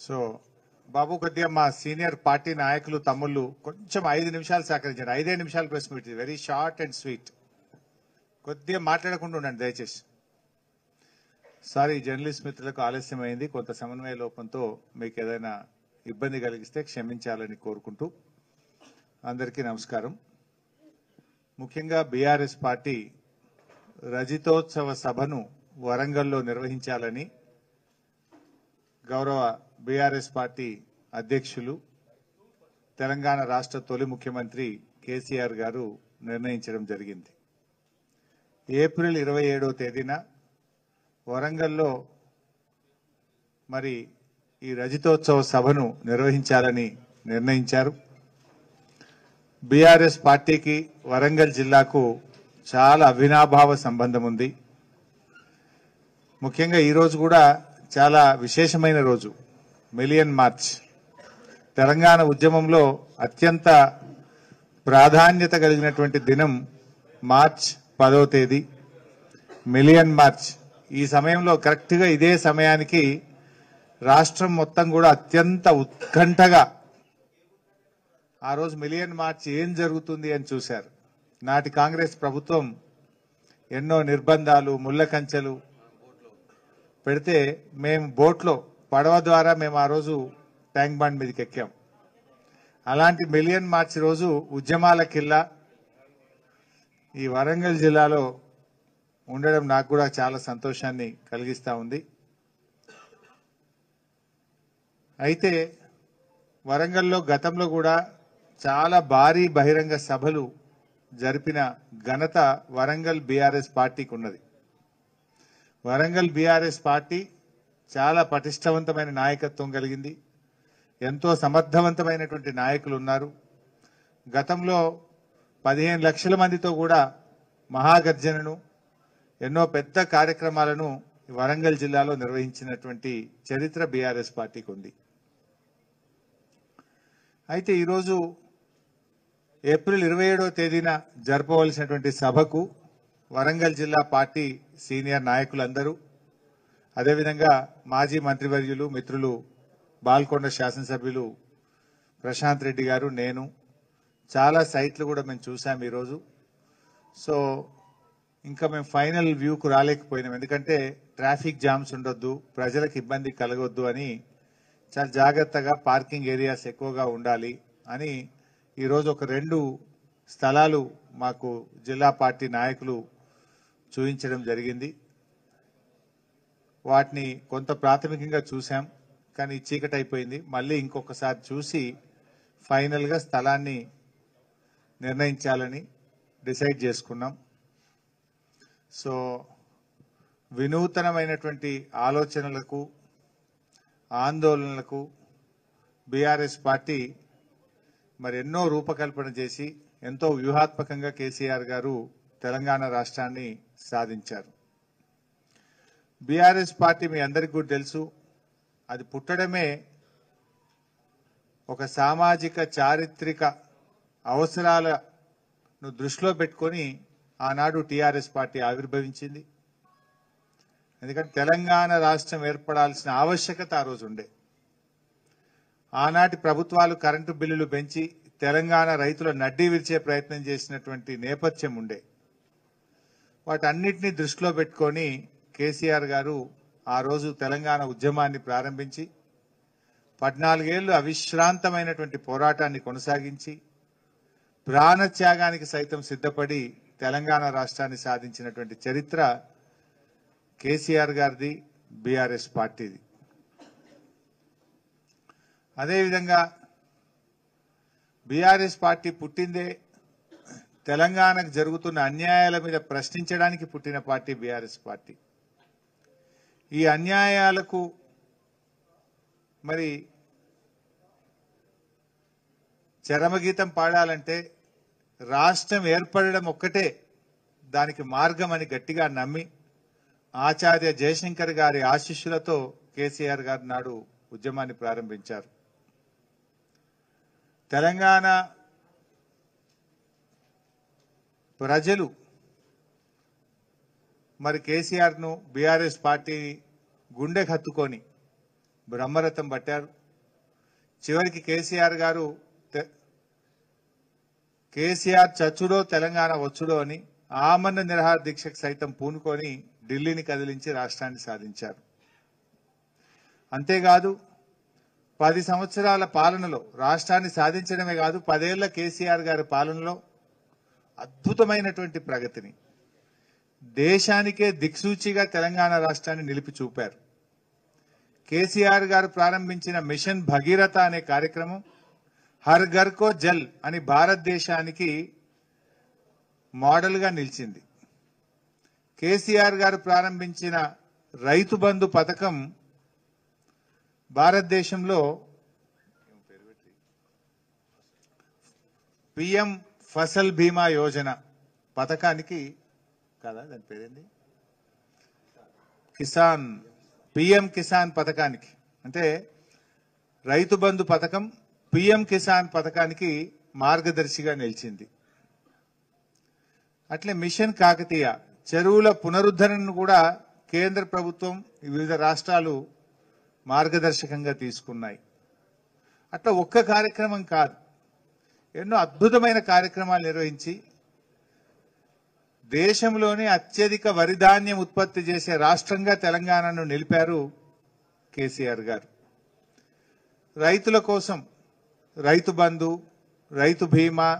So బాబు కొద్దిగా మా senior party నాయకులు తమ్ముళ్ళు కొంచెం 5 నిమిషాలు సహకరించండి. 5 నిమిషాలు press meet, very short and sweet. కొద్దిగా మాట్లాడకుండా ఉండండి దయచేసి. సారీ జర్నలిస్ట్ మిత్రులకు ఆలస్యమైంది, కొంత సమన్వయ లోపంతో మీకు ఏదైనా ఇబ్బంది కలిగిస్తే క్షమించాలని కోరుకుంటూ అందరికీ నమస్కారం. ముఖ్యంగా బీఆర్ఎస్ పార్టీ రజతోత్సవ సభను వరంగల్లో నిర్వహించాలని గౌరవ బీఆర్ఎస్ పార్టీ అధ్యక్షులు తెలంగాణ రాష్ట్ర తొలి ముఖ్యమంత్రి కేసీఆర్ గారు నిర్ణయించడం జరిగింది. ఏప్రిల్ 27వ తేదీన వరంగల్లో మరి ఈ రజతోత్సవ సభను నిర్వహించాలని నిర్ణయించారు. బీఆర్ఎస్ పార్టీకి వరంగల్ జిల్లాకు చాలా అవినాభావ సంబంధం ఉంది. ముఖ్యంగా ఈరోజు కూడా చాలా విశేషమైన రోజు, మిలియన్ మార్చ్. తెలంగాణ ఉద్యమంలో అత్యంత ప్రాధాన్యత కలిగినటువంటి దినం మార్చ్ 10వ తేదీ, మిలియన్ మార్చ్. ఈ సమయంలో కరెక్ట్గా ఇదే సమయానికి రాష్ట్రం మొత్తం కూడా అత్యంత ఉత్కంఠగా ఆ రోజు మిలియన్ మార్చ్ ఏం జరుగుతుంది అని చూశారు. నాటి కాంగ్రెస్ ప్రభుత్వం ఎన్నో నిర్బంధాలు, ముళ్ళ కంచెలు పెడితే మేము బోట్లో పడవ ద్వారా మేము ఆ రోజు ట్యాంక్ బండ్ మీదకి ఎక్కాం. అలాంటి మిలియన్ మార్చ్ రోజు ఉద్యమాల కిల్లా ఈ వరంగల్ జిల్లాలో ఉండడం నాకు కూడా చాలా సంతోషాన్ని కలిగిస్తా ఉంది. అయితే వరంగల్లో గతంలో కూడా చాలా భారీ బహిరంగ సభలు జరిపిన ఘనత వరంగల్ బీఆర్ఎస్ పార్టీకి ఉన్నది. వరంగల్ బీఆర్ఎస్ పార్టీ చాలా పటిష్టవంతమైన నాయకత్వం కలిగింది. ఎంతో సమర్థవంతమైనటువంటి నాయకులు ఉన్నారు. గతంలో 15 లక్షల మందితో కూడా మహాగర్జనను, ఎన్నో పెద్ద కార్యక్రమాలను వరంగల్ జిల్లాలో నిర్వహించినటువంటి చరిత్ర బీఆర్ఎస్ పార్టీకి ఉంది. అయితే ఈరోజు ఏప్రిల్ 27వ తేదీన జరపవలసినటువంటి సభకు వరంగల్ జిల్లా పార్టీ సీనియర్ నాయకులందరూ, అదేవిధంగా మాజీ మంత్రివర్యులు మిత్రులు బాల్కొండ శాసనసభ్యులు ప్రశాంత్ రెడ్డి గారు, నేను చాలా సైట్లు కూడా మేము చూసాం ఈరోజు. సో ఇంకా మేము ఫైనల్ వ్యూకు రాలేకపోయినాం, ఎందుకంటే ట్రాఫిక్ జామ్స్ ఉండొద్దు, ప్రజలకు ఇబ్బంది కలగొద్దు అని చాలా జాగ్రత్తగా పార్కింగ్ ఏరియాస్ ఎక్కువగా ఉండాలి అని ఈరోజు ఒక 2 స్థలాలు మాకు జిల్లా పార్టీ నాయకులు చూపించడం జరిగింది. వాటిని కొంత ప్రాథమికంగా చూసాం, కానీ చీకటి అయిపోయింది. మళ్ళీ ఇంకొకసారి చూసి ఫైనల్గా స్థలాన్ని నిర్ణయించాలని డిసైడ్ చేసుకున్నాం. సో వినూతనమైనటువంటి ఆలోచనలకు, ఆందోళనలకు బీఆర్ఎస్ పార్టీ మరి ఎన్నో రూపకల్పన చేసి ఎంతో వ్యూహాత్మకంగా కేసీఆర్ గారు తెలంగాణ రాష్ట్రాన్ని సాధించారు. బీఆర్ఎస్ పార్టీ మీ అందరికీ కూడా తెలుసు, అది పుట్టడమే ఒక సామాజిక చారిత్రక అవసరాలను దృష్టిలో పెట్టుకొని ఆనాడు టీఆర్ఎస్ పార్టీ ఆవిర్భవించింది. ఎందుకంటే తెలంగాణ రాష్ట్రం ఏర్పడాల్సిన ఆవశ్యకత ఆ రోజు ఉండే. ఆనాటి ప్రభుత్వాలు కరెంటు బిల్లులు పెంచి తెలంగాణ రైతుల నడ్డీ విరిచే ప్రయత్నం చేసినటువంటి నేపథ్యం ఉండే. వాటన్నిటినీ దృష్టిలో పెట్టుకొని కేసీఆర్ గారు ఆ రోజు తెలంగాణ ఉద్యమాన్ని ప్రారంభించి 14 ఏళ్లు అవిశ్రాంతమైనటువంటి పోరాటాన్ని కొనసాగించి ప్రాణత్యాగానికి సైతం సిద్ధపడి తెలంగాణ రాష్ట్రాన్ని సాధించినటువంటి చరిత్ర కేసీఆర్ గారిది, బీఆర్ఎస్ పార్టీది. అదేవిధంగా బీఆర్ఎస్ పార్టీ పుట్టిందే తెలంగాణకు జరుగుతున్న అన్యాయాల మీద ప్రశ్నించడానికి పుట్టిన పార్టీ బీఆర్ఎస్ పార్టీ. ఈ అన్యాయాలకు మరి చరమగీతం పాడాలంటే రాష్ట్రం ఏర్పడడం ఒక్కటే దానికి మార్గం అని గట్టిగా నమ్మి ఆచార్య జయశంకర్ గారి ఆశీస్సులతో కేసీఆర్ గారు నాడు ఉద్యమాన్ని ప్రారంభించారు. తెలంగాణ ప్రజలు మరి కేసీఆర్ ను, బీఆర్ఎస్ పార్టీని గుండెకు హత్తుకొని బ్రహ్మరథం పట్టారు. చివరికి కేసీఆర్ చచ్చుడో తెలంగాణ వచ్చుడో అని ఆమరణ నిరాహార దీక్షకు సైతం పూనుకొని ఢిల్లీని కదిలించి రాష్ట్రాన్ని సాధించారు. అంతేకాదు 10 సంవత్సరాల పాలనలో రాష్ట్రాన్ని సాధించడమే కాదు, 10 ఏళ్ల కేసీఆర్ గారి పాలనలో అద్భుతమైనటువంటి ప్రగతిని, దేశానికే దిక్సూచిగా తెలంగాణ రాష్ట్రాన్ని నిలిపి చూపారు. కేసీఆర్ గారు ప్రారంభించిన మిషన్ భగీరథ అనే కార్యక్రమం హర్ ఘర్ కో జల్ అని భారతదేశానికి మోడల్గా నిలిచింది. కేసీఆర్ గారు ప్రారంభించిన రైతు బంధు పథకం భారతదేశంలో పిఎం ఫసల్ బీమా యోజన పథకానికి కదా దాని పేరేంది, పిఎం కిసాన్ పథకానికి, అంటే రైతు బంధు పథకం పిఎం కిసాన్ పథకానికి మార్గదర్శిగా నిలిచింది. అట్లే మిషన్ కాకతీయ చెరువుల పునరుద్ధరణను కూడా కేంద్ర ప్రభుత్వం వివిధ రాష్ట్రాలు మార్గదర్శకంగా తీసుకున్నాయి. అట్లా ఒక్క కార్యక్రమం కాదు, ఎన్నో అద్భుతమైన కార్యక్రమాలు నిర్వహించి దేశంలోనే అత్యధిక వరి ధాన్యం ఉత్పత్తి చేసే రాష్ట్రంగా తెలంగాణను నిలిపారు కేసీఆర్ గారు. రైతుల కోసం రైతు బంధు, రైతు బీమా,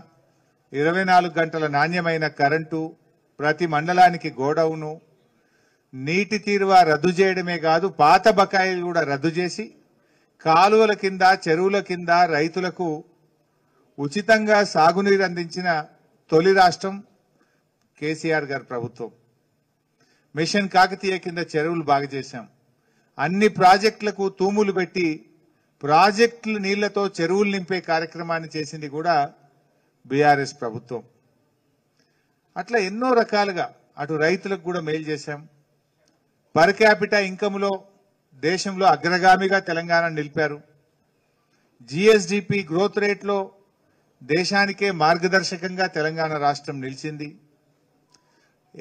24 గంటల నాణ్యమైన కరెంటు, ప్రతి మండలానికి గోడౌను, నీటి తీరువా రద్దు చేయడమే కాదు పాత బకాయిలు కూడా రద్దు చేసి కాలువల కింద చెరువుల కింద రైతులకు ఉచితంగా సాగునీరు అందించిన తొలి రాష్ట్రం కేసీఆర్ గారి ప్రభుత్వం. మిషన్ కాకతీయ కింద చెరువులు బాగు చేశాం. అన్ని ప్రాజెక్టులకు తూములు పెట్టి ప్రాజెక్టుల నీళ్లతో చెరువులు నింపే కార్యక్రమాన్ని చేసింది కూడా బీఆర్ఎస్ ప్రభుత్వం. అట్లా ఎన్నో రకాలుగా అటు రైతులకు కూడా మేలు చేశాం. పర్ క్యాపిటా ఇన్కమ్ లో దేశంలో అగ్రగామిగా తెలంగాణ నిలిపారు. జిఎస్డిపి గ్రోత్ రేట్ లో దేశానికే మార్గదర్శకంగా తెలంగాణ రాష్ట్రం నిలిచింది.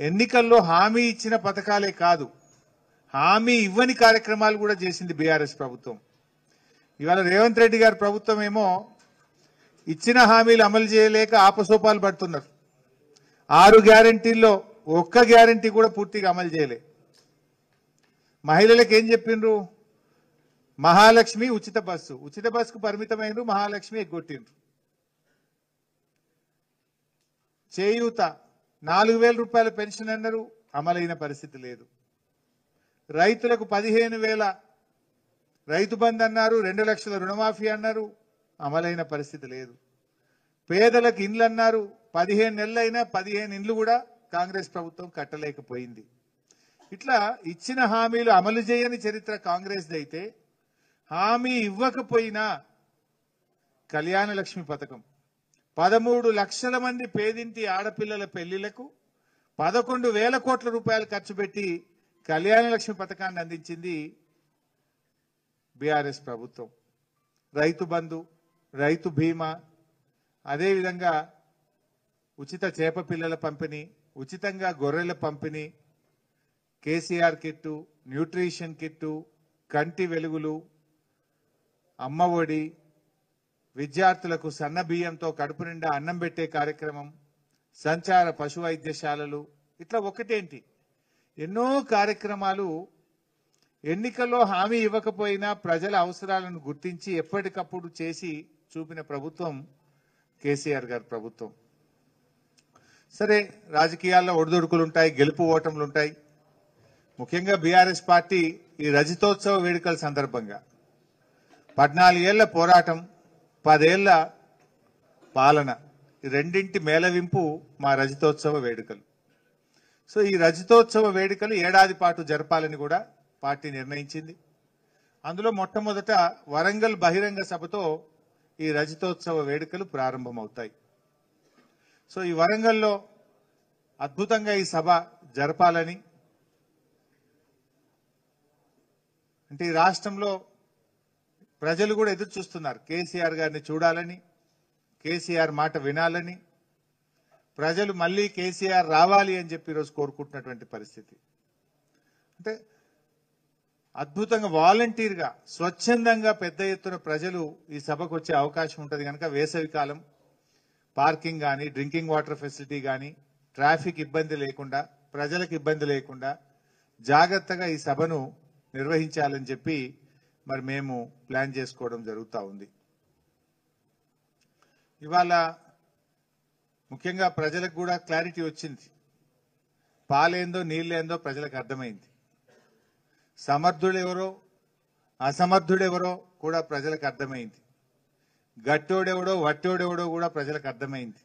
ఎన్నికల్లో హామీ ఇచ్చిన పథకాలే కాదు, హామీ ఇవ్వని కార్యక్రమాలు కూడా చేసింది బీఆర్ఎస్ ప్రభుత్వం. ఇవాళ రేవంత్ రెడ్డి గారి ప్రభుత్వం ఏమో ఇచ్చిన హామీలు అమలు చేయలేక ఆపసోపాలు పడుతున్నారు. 6 గ్యారంటీల్లో ఒక్క గ్యారంటీ కూడా పూర్తిగా అమలు చేయలే. మహిళలకు ఏం చెప్పిండ్రు? మహాలక్ష్మి ఉచిత బస్సుకు పరిమితమైనరు, మహాలక్ష్మి ఎగ్గొట్టిండ్రు. చేయూత 4,000 రూపాయల పెన్షన్ అన్నారు, అమలైన పరిస్థితి లేదు. రైతులకు 15,000 రైతు బంధు అన్నారు, 2 లక్షల రుణమాఫీ అన్నారు, అమలైన పరిస్థితి లేదు. పేదలకు ఇండ్లు అన్నారు, 15 నెలలైనా 15 ఇండ్లు కూడా కాంగ్రెస్ ప్రభుత్వం కట్టలేకపోయింది. ఇట్లా ఇచ్చిన హామీలు అమలు చేయని చరిత్ర కాంగ్రెస్ అయితే, హామీ ఇవ్వకపోయినా కళ్యాణ లక్ష్మి పథకం 13 లక్షల మంది పేదింటి ఆడపిల్లల పెళ్లిళ్లకు 11,000 కోట్ల రూపాయలు ఖర్చు పెట్టి కళ్యాణ లక్ష్మి పథకాన్ని అందించింది బీఆర్ఎస్ ప్రభుత్వం. రైతు బంధు, రైతు బీమా, అదేవిధంగా ఉచిత చేప పిల్లల పంపిణీ, ఉచితంగా గొర్రెల పంపిణీ, కేసీఆర్ కిట్టు, న్యూట్రిషన్ కిట్టు, కంటి వెలుగులు, అమ్మ ఒడి, విద్యార్థులకు సన్న బియ్యంతో కడుపు నిండా అన్నం పెట్టే కార్యక్రమం, సంచార పశు వైద్యశాలలు, ఇట్లా ఒకటేంటి ఎన్నో కార్యక్రమాలు ఎన్నికల్లో హామీ ఇవ్వకపోయినా ప్రజల అవసరాలను గుర్తించి ఎప్పటికప్పుడు చేసి చూపిన ప్రభుత్వం కేసీఆర్ గారి ప్రభుత్వం. సరే, రాజకీయాల్లో ఒడిదొడుకులు ఉంటాయి, గెలుపు ఓటములు ఉంటాయి. ముఖ్యంగా బీఆర్ఎస్ పార్టీ ఈ రజతోత్సవ వేడుకల సందర్భంగా 14 ఏళ్ల పోరాటం, 10 ఏళ్ల పాలన, ఈ రెండింటి మేళవింపు మా రజతోత్సవ వేడుకలు. సో ఈ రజతోత్సవ వేడుకలు ఏడాది పాటు జరపాలని కూడా పార్టీ నిర్ణయించింది. అందులో మొట్టమొదట వరంగల్ బహిరంగ సభతో ఈ రజతోత్సవ వేడుకలు ప్రారంభమవుతాయి. సో ఈ వరంగల్లో అద్భుతంగా ఈ సభ జరపాలని, అంటే ఈ రాష్ట్రంలో ప్రజలు కూడా ఎదురు చూస్తున్నారు. కేసీఆర్ గారిని చూడాలని, కేసీఆర్ మాట వినాలని, ప్రజలు మళ్ళీ కేసీఆర్ రావాలి అని చెప్పి ఈరోజు కోరుకుంటున్నటువంటి పరిస్థితి. అంటే అద్భుతంగా వాలంటీర్గా స్వచ్ఛందంగా పెద్ద ఎత్తున ప్రజలు ఈ సభకు వచ్చే అవకాశం ఉంటుంది కనుక వేసవి కాలం పార్కింగ్ కానీ డ్రింకింగ్ వాటర్ ఫెసిలిటీ కానీ ట్రాఫిక్ ఇబ్బంది లేకుండా ప్రజలకు ఇబ్బంది లేకుండా జాగ్రత్తగా ఈ సభను నిర్వహించాలని చెప్పి మరి మేము ప్లాన్ చేసుకోవడం జరుగుతూ ఉంది. ఇవాళ ముఖ్యంగా ప్రజలకు కూడా క్లారిటీ వచ్చింది. పాలేందో నీళ్ళేందో ప్రజలకు అర్థమైంది. సమర్థుడెవరో అసమర్థుడెవరో కూడా ప్రజలకు అర్థమైంది. గట్టోడెవడో వట్టోడెవడో కూడా ప్రజలకు అర్థమైంది.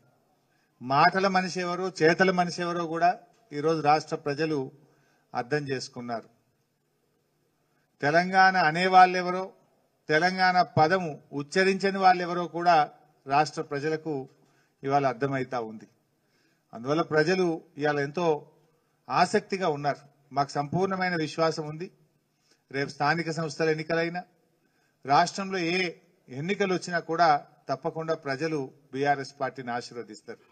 మాటల మనిషి ఎవరో చేతల మనిషి ఎవరో కూడా ఈరోజు రాష్ట్ర ప్రజలు అర్థం చేసుకున్నారు. తెలంగాణ అనేవాళ్ళెవరో తెలంగాణ పదము ఉచ్చరించని వాళ్ళెవరో కూడా రాష్ట్ర ప్రజలకు ఇవాళ అర్థమవుతా ఉంది. అందువల్ల ప్రజలు ఇవాళ ఎంతో ఆసక్తిగా ఉన్నారు. మాకు సంపూర్ణమైన విశ్వాసం ఉంది. రేపు స్థానిక సంస్థల ఎన్నికలైనా రాష్ట్రంలో ఏ ఎన్నికలు వచ్చినా కూడా తప్పకుండా ప్రజలు బీఆర్ఎస్ పార్టీని ఆశీర్వదిస్తారు.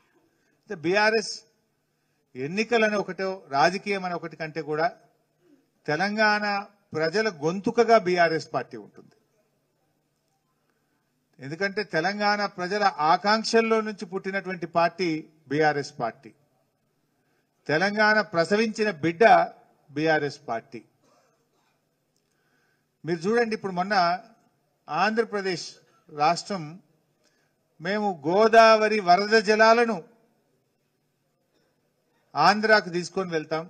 అయితే బీఆర్ఎస్ ఎన్నికలని ఒకటో రాజకీయం అని ఒకటి కంటే కూడా తెలంగాణ ప్రజల గొంతుకగా బీఆర్ఎస్ పార్టీ ఉంటుంది. ఎందుకంటే తెలంగాణ ప్రజల ఆకాంక్షల్లో నుంచి పుట్టినటువంటి పార్టీ బీఆర్ఎస్ పార్టీ. తెలంగాణ ప్రసవించిన బిడ్డ బీఆర్ఎస్ పార్టీ. మీరు చూడండి, ఇప్పుడు మొన్న ఆంధ్రప్రదేశ్ రాష్ట్రం మేము గోదావరి వరద జలాలను ఆంధ్రాకు తీసుకొని వెళ్తాం,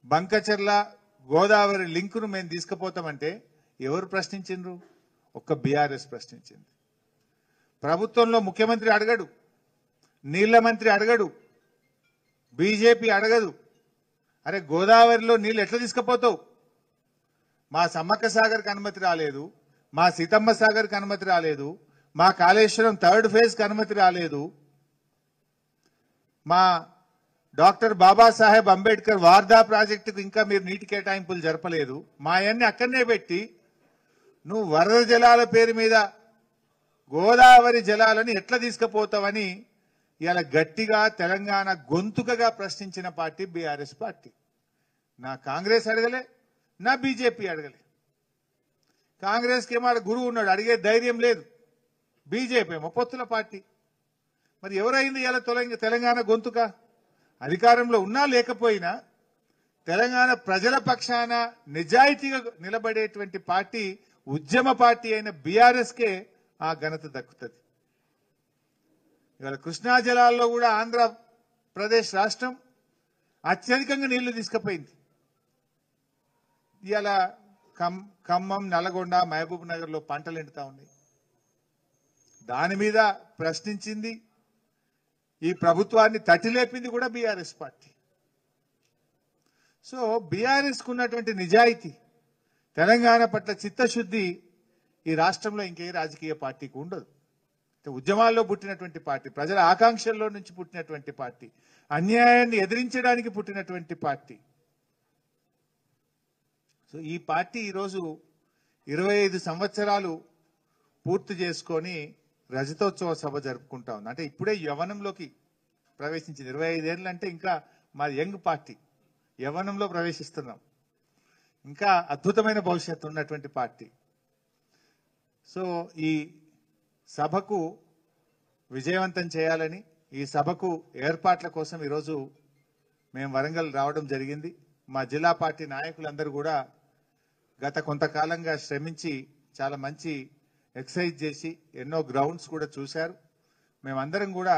బంకచర్ల గోదావరి లింకును మేము తీసుకుపోతామంటే ఎవరు ప్రశ్నించిండ్రు? ఒక్క బీఆర్ఎస్ ప్రశ్నించింది. ప్రభుత్వంలో ముఖ్యమంత్రి అడగడు, నీళ్ల మంత్రి అడగడు, బీజేపీ అడగదు. అరే గోదావరిలో నీళ్ళు ఎట్లా తీసుకుపోతావు? మా సమ్మక్క సాగర్కి అనుమతి రాలేదు, మా సీతమ్మ సాగర్కి అనుమతి రాలేదు, మా కాళేశ్వరం థర్డ్ ఫేజ్కి అనుమతి రాలేదు, మా డాక్టర్ బాబాసాహెబ్ అంబేద్కర్ వార్దా ప్రాజెక్టుకు ఇంకా మీరు నీటి కేటాయింపులు జరపలేదు, మా అన్ని అక్కడనే పెట్టి నువ్వు వరద జలాల పేరు మీద గోదావరి జలాలను ఎట్లా తీసుకుపోతావని ఇలా గట్టిగా తెలంగాణ గొంతుకగా ప్రశ్నించిన పార్టీ బీఆర్ఎస్ పార్టీ. నా కాంగ్రెస్ అడగలే, నా బీజేపీ అడగలే. కాంగ్రెస్కి ఏమో గురువు ఉన్నాడు, అడిగే ధైర్యం లేదు. బీజేపీ ఏమో పొత్తుల పార్టీ. మరి ఎవరైంది ఇలా తెలంగాణ గొంతుక? అధికారంలో ఉన్నా లేకపోయినా తెలంగాణ ప్రజల పక్షాన నిజాయితీగా నిలబడేటువంటి పార్టీ ఉద్యమ పార్టీ అయిన బీఆర్ఎస్కే ఆ ఘనత దక్కుతుంది. ఇవాళ కృష్ణా జలాల్లో కూడా ఆంధ్రప్రదేశ్ రాష్ట్రం అత్యధికంగా నీళ్లు తీసుకుపోయింది. ఇవాళ ఖమ్మం, నల్గొండ, మహబూబ్ నగర్ లో పంటలు ఎండుతా ఉన్నాయి. దాని మీద ప్రశ్నించింది, ఈ ప్రభుత్వాన్ని తట్టిలేపింది కూడా బీఆర్ఎస్ పార్టీ. సో బీఆర్ఎస్ కు ఉన్నటువంటి నిజాయితీ, తెలంగాణ పట్ల చిత్తశుద్ధి ఈ రాష్ట్రంలో ఇంకే రాజకీయ పార్టీకి ఉండదు. ఉద్యమాల్లో పుట్టినటువంటి పార్టీ, ప్రజల ఆకాంక్షల్లో నుంచి పుట్టినటువంటి పార్టీ, అన్యాయాన్ని ఎదిరించడానికి పుట్టినటువంటి పార్టీ. సో ఈ పార్టీ ఈరోజు 25 సంవత్సరాలు పూర్తి చేసుకొని రజతోత్సవ సభ జరుపుకుంటా ఉంది. అంటే ఇప్పుడే యవ్వనంలోకి ప్రవేశించింది. 25 ఏళ్ళు అంటే ఇంకా మా యంగ్ పార్టీ, యవ్వనంలో ప్రవేశిస్తున్నాం. ఇంకా అద్భుతమైన భవిష్యత్తు ఉన్నటువంటి పార్టీ. సో ఈ సభకు విజయవంతం చేయాలని, ఈ సభకు ఏర్పాట్ల కోసం ఈరోజు మేము వరంగల్ రావడం జరిగింది. మా జిల్లా పార్టీ నాయకులందరూ కూడా గత కొంతకాలంగా శ్రమించి చాలా మంచి ఎక్సర్సైజ్ చేసి ఎన్నో గ్రౌండ్స్ కూడా చూశారు. మేమందరం కూడా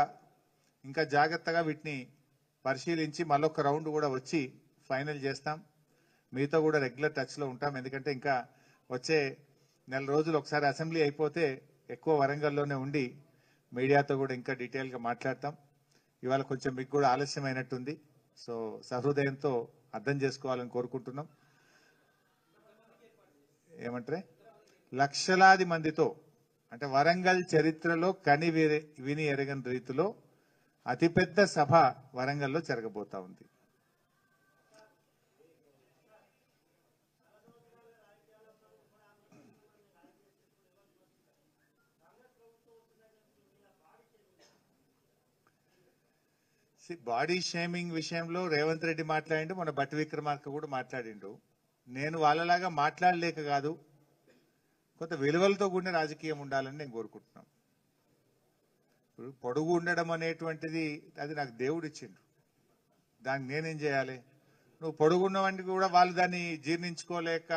ఇంకా జాగ్రత్తగా వీటిని పరిశీలించి మరొక రౌండ్ కూడా వచ్చి ఫైనల్ చేస్తాం. మీతో కూడా రెగ్యులర్ టచ్లో ఉంటాం. ఎందుకంటే ఇంకా వచ్చే నెల రోజులు ఒకసారి అసెంబ్లీ అయిపోతే ఎక్కువ వరంగల్లోనే ఉండి మీడియాతో కూడా ఇంకా డీటెయిల్గా మాట్లాడతాం. ఇవాళ కొంచెం మీకు కూడా ఆలస్యమైనట్టుంది. సో సహృదయంతో అర్థం చేసుకోవాలని కోరుకుంటున్నాం. ఏమంటారే, లక్షలాది మందితో, అంటే వరంగల్ చరిత్రలో కని విని ఎరగని రీతిలో అతిపెద్ద సభ వరంగల్లో జరగబోతా ఉంది. బాడీ షేమింగ్ విషయంలో రేవంత్ రెడ్డి మాట్లాడిండు, మన బట్టి విక్రమార్క కూడా మాట్లాడిండు. నేను వాళ్ళలాగా మాట్లాడలేక కాదు, కొంత విలువలతో కూడిన రాజకీయం ఉండాలని నేను కోరుకుంటున్నాను. ఇప్పుడు పొడుగు ఉండడం అనేటువంటిది అది నాకు దేవుడు ఇచ్చిండు, దానికి నేనేం చేయాలి? నువ్వు పొడుగున్నవాడిని కూడా వాళ్ళు దాన్ని జీర్ణించుకోలేక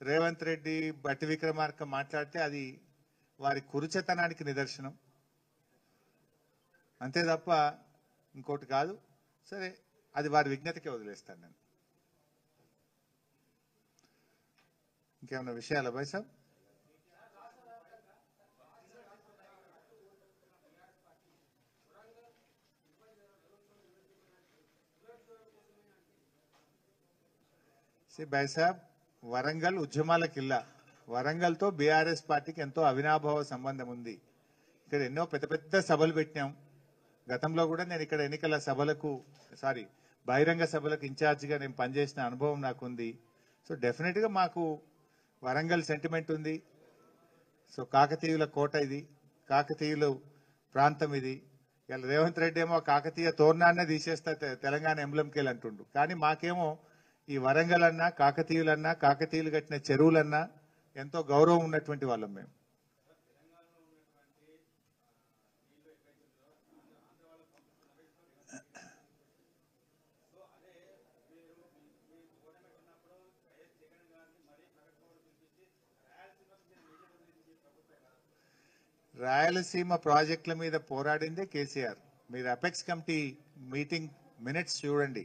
రేవంత్ రెడ్డి బట్టి విక్రమార్క మాట్లాడితే అది వారి కురుచతనానికి నిదర్శనం, అంతే తప్ప ఇంకోటి కాదు. సరే, అది వారి విజ్ఞతకే వదిలేస్తాను నేను. ఇంకేమైనా విషయాలు భాయ్ సాబ్? భాయ్ సాబ్, వరంగల్ ఉద్యమాల కిల్లా. వరంగల్తో బీఆర్ఎస్ పార్టీకి ఎంతో అవినాభావ సంబంధం ఉంది. ఇక్కడ ఎన్నో పెద్ద పెద్ద సభలు పెట్టినాం. గతంలో కూడా నేను ఇక్కడ ఎన్నికల సభలకు బహిరంగ సభలకు ఇన్ఛార్జిగా నేను పనిచేసిన అనుభవం నాకుంది. సో డెఫినెట్ గా మాకు వరంగల్ సెంటిమెంట్ ఉంది. సో కాకతీయుల కోట ఇది, కాకతీయుల ప్రాంతం ఇది. ఇలా రేవంత్ రెడ్డి ఏమో కాకతీయ తోరణాన్నే తీసేస్తా తెలంగాణ ఎంబ్లంకెళ్ళి అంటుండు. కానీ మాకేమో ఈ వరంగల్ అన్నా, కాకతీయులన్నా, కాకతీయులు కట్టిన చెరువులన్నా ఎంతో గౌరవం ఉన్నటువంటి వాళ్ళం మేము. రాయలసీమ ప్రాజెక్టుల మీద పోరాడిందే కేసీఆర్. మీరు అపెక్స్ కమిటీ మీటింగ్ మినిట్స్ చూడండి.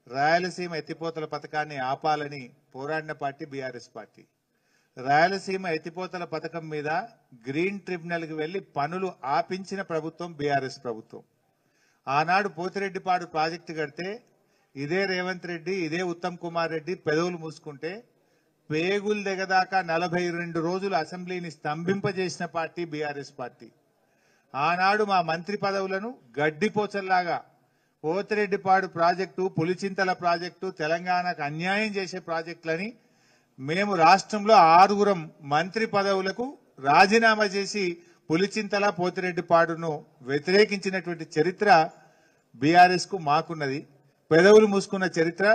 రాయలసీమ ఎత్తిపోతల పథకాన్ని ఆపాలని పోరాడిన పార్టీ బీఆర్ఎస్ పార్టీ. రాయలసీమ ఎత్తిపోతల పథకం మీద గ్రీన్ ట్రిబ్యునల్కి వెళ్లి పనులు ఆపించిన ప్రభుత్వం బీఆర్ఎస్ ప్రభుత్వం. ఆనాడు పోతిరెడ్డిపాడు ప్రాజెక్టు కడితే ఇదే రేవంత్ రెడ్డి, ఇదే ఉత్తమ్ కుమార్ రెడ్డి పెదవులు మూసుకుంటే పేగులు దిగదాకా 42 రోజులు అసెంబ్లీని స్తంభింపజేసిన పార్టీ బీఆర్ఎస్ పార్టీ. ఆనాడు మా మంత్రి పదవులను గడ్డిపోచల్లాగా పోతిరెడ్డిపాడు ప్రాజెక్టు, పులిచింతల ప్రాజెక్టు తెలంగాణకు అన్యాయం చేసే ప్రాజెక్టులని మేము రాష్ట్రంలో 6 మంత్రి పదవులకు రాజీనామా చేసి పులిచింతల, పోతిరెడ్డిపాడును వ్యతిరేకించినటువంటి చరిత్ర బీఆర్ఎస్ కు మాకున్నది. పెదవులు మూసుకున్న చరిత్ర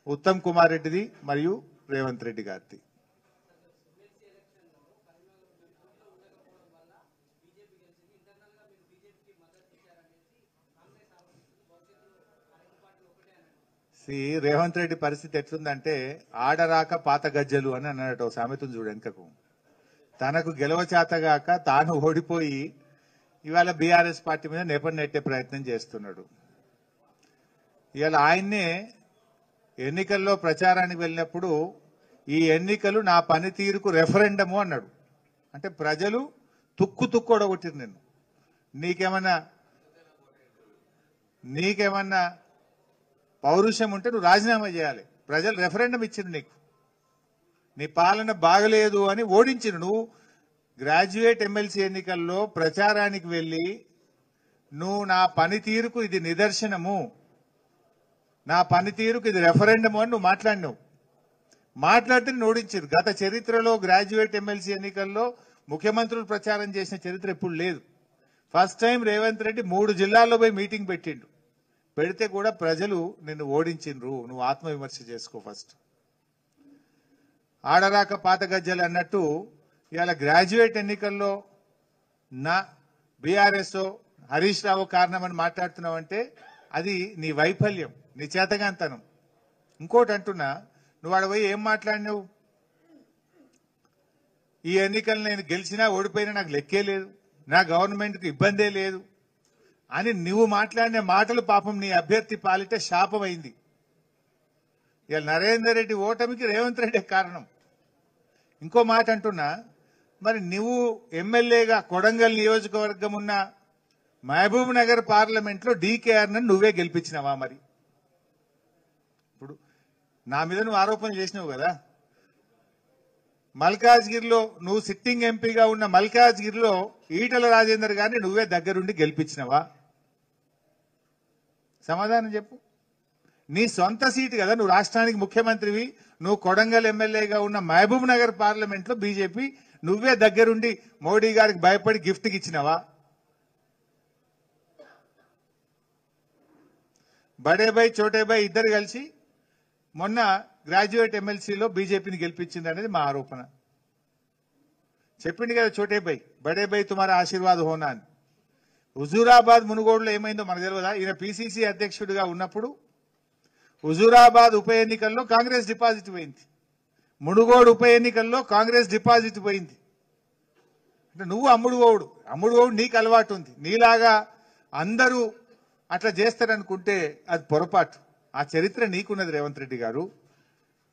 ఉత్తమ్ కుమార్ రెడ్డిది మరియు రేవంత్ రెడ్డి గారిది. రేవంత్ రెడ్డి పరిస్థితి ఎట్లుందంటే ఆడరాక పాత గజ్జలు అని అన్నట్టు సామెతను చూడు వెనుకకు. తనకు గెలవ చేతగాక తాను ఓడిపోయి ఇవాళ బీఆర్ఎస్ పార్టీ మీద నెపం నెట్టే ప్రయత్నం చేస్తున్నాడు. ఇవాళ ఆయన్నే ఎన్నికల్లో ప్రచారానికి వెళ్ళినప్పుడు ఈ ఎన్నికలు నా పనితీరుకు రెఫరెండము అన్నాడు. అంటే ప్రజలు తుక్కు ఒడగొట్టిరు నిన్ను. నీకేమన్నా పౌరుషం ఉంటే నువ్వు రాజీనామా చేయాలి. ప్రజలు రెఫరెండం ఇచ్చిండు నీకు, నీ పాలన బాగలేదు అని ఓడించిండు. నువ్వు గ్రాడ్యుయేట్ ఎమ్మెల్సీ ఎన్నికల్లో ప్రచారానికి వెళ్ళి నువ్వు నా పనితీరుకు ఇది నిదర్శనము, నా పనితీరుకు ఇది రెఫరెండము అని నువ్వు మాట్లాడితే ఓడించారు. గత చరిత్రలో గ్రాడ్యుయేట్ ఎమ్మెల్సీ ఎన్నికల్లో ముఖ్యమంత్రులు ప్రచారం చేసిన చరిత్ర ఎప్పుడు లేదు. ఫస్ట్ టైం రేవంత్ రెడ్డి 3 జిల్లాల్లో పోయి మీటింగ్ పెట్టిండు. పెడితే కూడా ప్రజలు నిన్ను ఓడించిండ్రు. నువ్వు ఆత్మవిమర్శ చేసుకో ఫస్ట్. ఆడరాక పాత గజ్జలు అన్నట్టు ఇవాళ గ్రాడ్యుయేట్ ఎన్నికల్లో నా బీఆర్ఎస్ హరీష్ రావు కారణమని మాట్లాడుతున్నావు అంటే అది నీ వైఫల్యం, నీ చేతగాంతనం. ఇంకోటి అంటున్నా, నువ్వు ఆడ పోయి ఏం మాట్లాడినావు? ఈ ఎన్నికలు నేను గెలిచినా ఓడిపోయినా నాకు లెక్కే లేదు, నా గవర్నమెంట్కి ఇబ్బందే లేదు అని నువ్వు మాట్లాడిన మాటలు పాపం నీ అభ్యర్థి పాలిటే శాపమైంది. ఇవాళ నరేందర్ రెడ్డి ఓటమికి రేవంత్ రెడ్డి కారణం. ఇంకో మాట అంటున్నా, మరి నువ్వు ఎమ్మెల్యేగా కొడంగల్ నియోజకవర్గం ఉన్న మహబూబ్ నగర్ పార్లమెంట్ లో డీకేఆర్ నువ్వే గెలిపించినావా? మరి ఇప్పుడు నా మీద నువ్వు ఆరోపణలు చేసినావు కదా. మల్కాజ్గిరిలో నువ్వు సిట్టింగ్ ఎంపీగా ఉన్న మల్కాజ్గిరిలో ఈటల రాజేందర్ గారిని నువ్వే దగ్గరుండి గెలిపించినవా? సమాధానం చెప్పు. నీ సొంత సీటు కదా, నువ్వు రాష్ట్రానికి ముఖ్యమంత్రివి. నువ్వు కొడంగల్ ఎమ్మెల్యేగా ఉన్న మహబూబ్ నగర్ పార్లమెంట్ లో బీజేపీ నువ్వే దగ్గరుండి మోడీ గారికి భయపడి గిఫ్ట్కి ఇచ్చినవా? బడే భాయ్ చోటే భాయ్ ఇద్దరు కలిసి మొన్న గ్రాడ్యుయేట్ ఎమ్మెల్సీలో బీజేపీని గెలిపించింది అనేది మా ఆరోపణ. చెప్పింది కదా చోటే బై బడే బై తుమారా ఆశీర్వాద్ హోనా అని. హుజూరాబాద్ మునుగోడులో ఏమైందో మనకు తెలియదా? ఈయన పిసిసి అధ్యక్షుడిగా ఉన్నప్పుడు హుజూరాబాద్ ఉప ఎన్నికల్లో కాంగ్రెస్ డిపాజిట్ పోయింది, మునుగోడు ఉప ఎన్నికల్లో కాంగ్రెస్ డిపాజిట్ పోయింది. అంటే నువ్వు అమ్ముడు నీకు అలవాటు ఉంది. నీలాగా అందరూ అట్లా చేస్తారనుకుంటే అది పొరపాటు. ఆ చరిత్ర నీకున్నది రేవంత్ రెడ్డి గారు.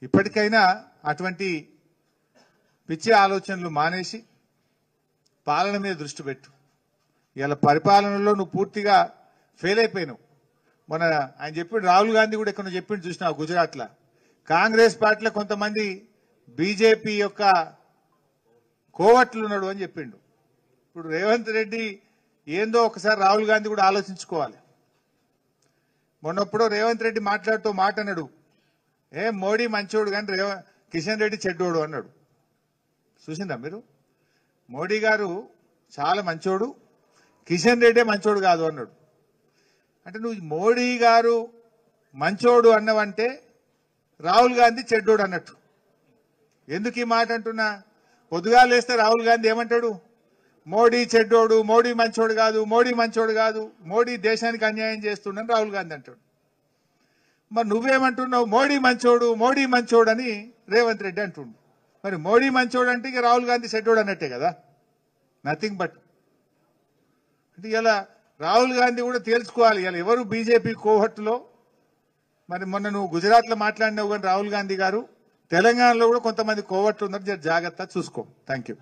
ఇప్పటికైనా అటువంటి పిచ్చి ఆలోచనలు మానేసి పాలన మీద దృష్టి పెట్టు. ఇలా పరిపాలనలో నువ్వు పూర్తిగా ఫెయిల్ అయిపోయినావు. మొన్న ఆయన చెప్పిండు, రాహుల్ గాంధీ కూడా ఎక్కడ చెప్పిండు చూసినావు గుజరాత్లో. కాంగ్రెస్ పార్టీలో కొంతమంది బీజేపీ యొక్క కోవట్లు ఉన్నాడు అని చెప్పిండు. ఇప్పుడు రేవంత్ రెడ్డి ఏందో ఒకసారి రాహుల్ గాంధీ కూడా ఆలోచించుకోవాలి. మొన్నప్పుడు రేవంత్ రెడ్డి మాట్లాడుతూ మాట అన్నాడు, మోడీ మంచోడు కానీ కిషన్ రెడ్డి చెడ్డోడు అన్నాడు. చూసిందా మీరు? మోడీ గారు చాలా మంచోడు, కిషన్ రెడ్డి మంచోడు కాదు అన్నాడు. అంటే నువ్వు మోడీ గారు మంచోడు అన్నవంటే రాహుల్ గాంధీ చెడ్డోడు అన్నట్టు. ఎందుకు ఈ మాట అంటున్నా? పొద్దుగా లేస్తే రాహుల్ గాంధీ ఏమంటాడు? మోడీ చెడ్డోడు, మోడీ మంచోడు కాదు, మోడీ మంచోడు కాదు, మోడీ దేశానికి అన్యాయం చేస్తుండని రాహుల్ గాంధీ అంటాడు. మరి నువ్వేమంటున్నావు? మోడీ మంచోడు అని రేవంత్ రెడ్డి అంటుండు. మరి మోడీ మంచోడు అంటే ఇక రాహుల్ గాంధీ చెడ్డోడు అన్నట్టే కదా, నథింగ్ బట్. అంటే ఇలా రాహుల్ గాంధీ కూడా తేల్చుకోవాలి ఇలా ఎవరు బీజేపీ కోహట్టులో. మరి మొన్న నువ్వు గుజరాత్లో మాట్లాడినావు కానీ రాహుల్ గాంధీ గారు, తెలంగాణలో కూడా కొంతమంది కోవట్లు ఉన్నారు, జాగ్రత్త చూసుకో. Thank you.